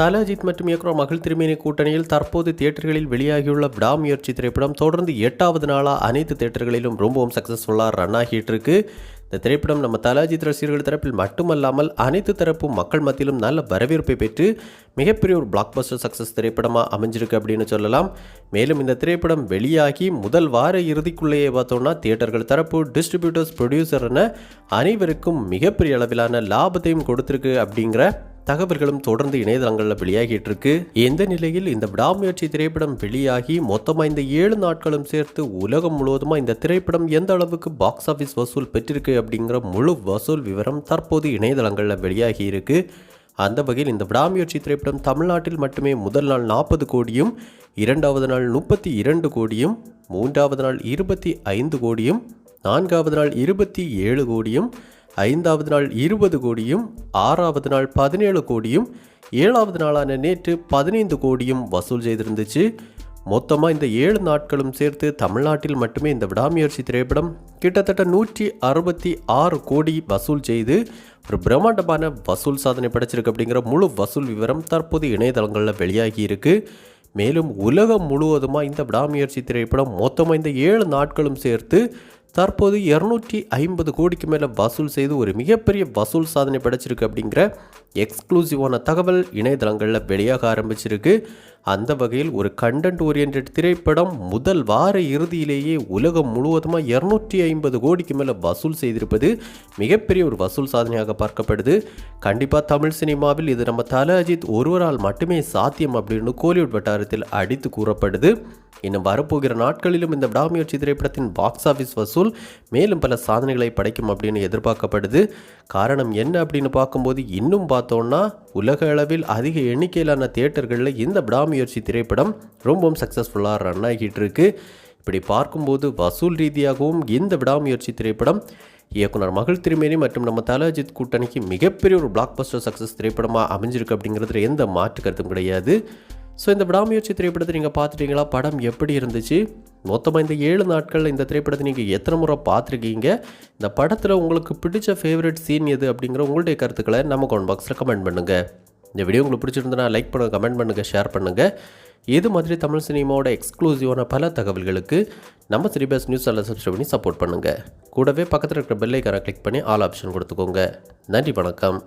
தல அஜித் மற்றும் இயக்குனர் மகள் திருமேனி கூட்டணியில் தற்போது தியேட்டர்களில் வெளியாகியுள்ள விடாமுயற்சி திரைப்படம் தொடர்ந்து 8வது நாளாக அனைத்து தியேட்டர்களிலும் ரொம்பவும் சக்ஸஸ்ஃபுல்லாக ரன் ஆகிட்டு இருக்கு. இந்த திரைப்படம் நம்ம தல அஜித் ரசிகர்கள் தரப்பில் மட்டுமல்லாமல் அனைத்து தரப்பு மக்கள் மத்தியிலும் நல்ல வரவேற்பை பெற்று மிகப்பெரிய ஒரு பிளாக் பஸ்டர் சக்ஸஸ் திரைப்படமாக அமைஞ்சிருக்கு அப்படின்னு சொல்லலாம். மேலும் இந்த திரைப்படம் வெளியாகி முதல் வார இறுதிக்குள்ளேயே பார்த்தோம்னா தியேட்டர்கள் தரப்பு, டிஸ்ட்ரிபியூட்டர்ஸ், ப்ரொடியூசர் என அனைவருக்கும் மிகப்பெரிய அளவிலான லாபத்தையும் கொடுத்துருக்கு அப்படிங்கிற தகவல்களும் தொடர்ந்து இணையதளங்களில் வெளியாகிட்டு இருக்கு. இந்த நிலையில் இந்த விடாமுயற்சி திரைப்படம் வெளியாகி மொத்தமாக இந்த 7 நாட்களும் சேர்த்து உலகம் முழுவதுமாக இந்த திரைப்படம் எந்த அளவுக்கு பாக்ஸ் ஆஃபீஸ் வசூல் பெற்றிருக்கு அப்படிங்கிற முழு வசூல் விவரம் தற்போது இணையதளங்களில் வெளியாகி இருக்கு. அந்த வகையில் இந்த விடாமுயற்சி திரைப்படம் தமிழ்நாட்டில் மட்டுமே முதல் நாள் 40 கோடியும், 2வது நாள் 32 கோடியும், 3வது நாள் 25 கோடியும், 4வது நாள் 27 கோடியும், 5வது நாள் 20 கோடியும், 6வது நாள் 17 கோடியும், 7வது நாளான நேற்று 15 கோடியும் வசூல் செய்திருந்துச்சு. மொத்தமாக இந்த 7 நாட்களும் சேர்த்து தமிழ்நாட்டில் மட்டுமே இந்த விடாமுயற்சி திரைப்படம் கிட்டத்தட்ட 166 கோடி வசூல் செய்து ஒரு பிரம்மாண்டமான வசூல் சாதனை படைச்சிருக்கு அப்படிங்கிற முழு வசூல் விவரம் தற்போது இணையதளங்களில் வெளியாகி இருக்கு. மேலும் உலகம் முழுவதுமாக இந்த விடாமுயற்சி திரைப்படம் மொத்தமாக இந்த 7 நாட்களும் சேர்த்து தற்போது 250 கோடிக்கு மேலே வசூல் செய்து ஒரு மிகப்பெரிய வசூல் சாதனை படைச்சிருக்கு அப்படிங்கிற எக்ஸ்க்ளூசிவான தகவல் இணையதளங்களில் வெளியாக ஆரம்பிச்சிருக்கு. அந்த வகையில் ஒரு கண்டென்ட் ஓரியன்ட் திரைப்படம் முதல் வார இறுதியிலேயே உலகம் முழுவதுமாக 250 கோடிக்கு மேலே வசூல் செய்திருப்பது மிகப்பெரிய ஒரு வசூல் சாதனையாக பார்க்கப்படுது. கண்டிப்பாக தமிழ் சினிமாவில் இது நம்ம தல அஜித் ஒருவரால் மட்டுமே சாத்தியம் அப்படின்னு கோலிவுட் வட்டாரத்தில் அடித்து கூறப்படுது. இன்னும் வரப்போகிற நாட்களிலும் இந்த விடாமுயற்சி திரைப்படத்தின் பாக்ஸ் ஆஃபீஸ் வசூல் மேலும் பல சாதனைகளை படைக்கும் அப்படின்னு எதிர்பார்க்கப்படுது. காரணம் என்ன அப்படின்னு பார்க்கும்போது இன்னும் பார்த்தோன்னா உலக அளவில் அதிக எண்ணிக்கையிலான தியேட்டர்களில் இந்த விடாமுயற்சி திரைப்படம் ரொம்பவும் சக்ஸஸ்ஃபுல்லாக ரன் ஆகிட்டு இருக்கு. இப்படி பார்க்கும்போது வசூல் ரீதியாகவும் இந்த விடாமுயற்சி திரைப்படம் இயக்குனர் மகள் திருமேனி மற்றும் நம்ம தல அஜித் கூட்டணிக்கு மிகப்பெரிய ஒரு பிளாக் பஸ்டர் சக்ஸஸ் திரைப்படமாக அமைஞ்சிருக்கு அப்படிங்கிறதுல எந்த மாற்று கருத்தும் கிடையாது. ஸோ இந்த விடாமுயற்சி திரைப்படத்தை நீங்கள் பார்த்துட்டீங்களா? படம் எப்படி இருந்துச்சு? மொத்தமாக இந்த 7 நாட்களில் இந்த திரைப்படத்தை நீங்கள் எத்தனை முறை பார்த்துருக்கீங்க? இந்த படத்தில் உங்களுக்கு பிடிச்ச ஃபேவரட் சீன் எது அப்படிங்கிற உங்களுடைய கருத்துக்களை நம்ம கமெண்ட் பாக்ஸில் கமெண்ட் பண்ணுங்கள். இந்த வீடியோ உங்களுக்கு பிடிச்சிருந்தனா லைக் பண்ணுங்கள், கமெண்ட் பண்ணுங்கள், ஷேர் பண்ணுங்கள். இது மாதிரி தமிழ் சினிமாவோட எக்ஸ்க்ளூசிவான பல தகவல்களுக்கு நம்ம சினிபாஸ் நியூஸ் சேனலை சப்ஸ்கிரைப் பண்ணி சப்போர்ட் பண்ணுங்கள். கூடவே பக்கத்தில் இருக்கிற பெல் ஐக்கானை கிளிக் பண்ணி ஆல் ஆப்ஷன் கொடுத்துக்கோங்க. நன்றி, வணக்கம்.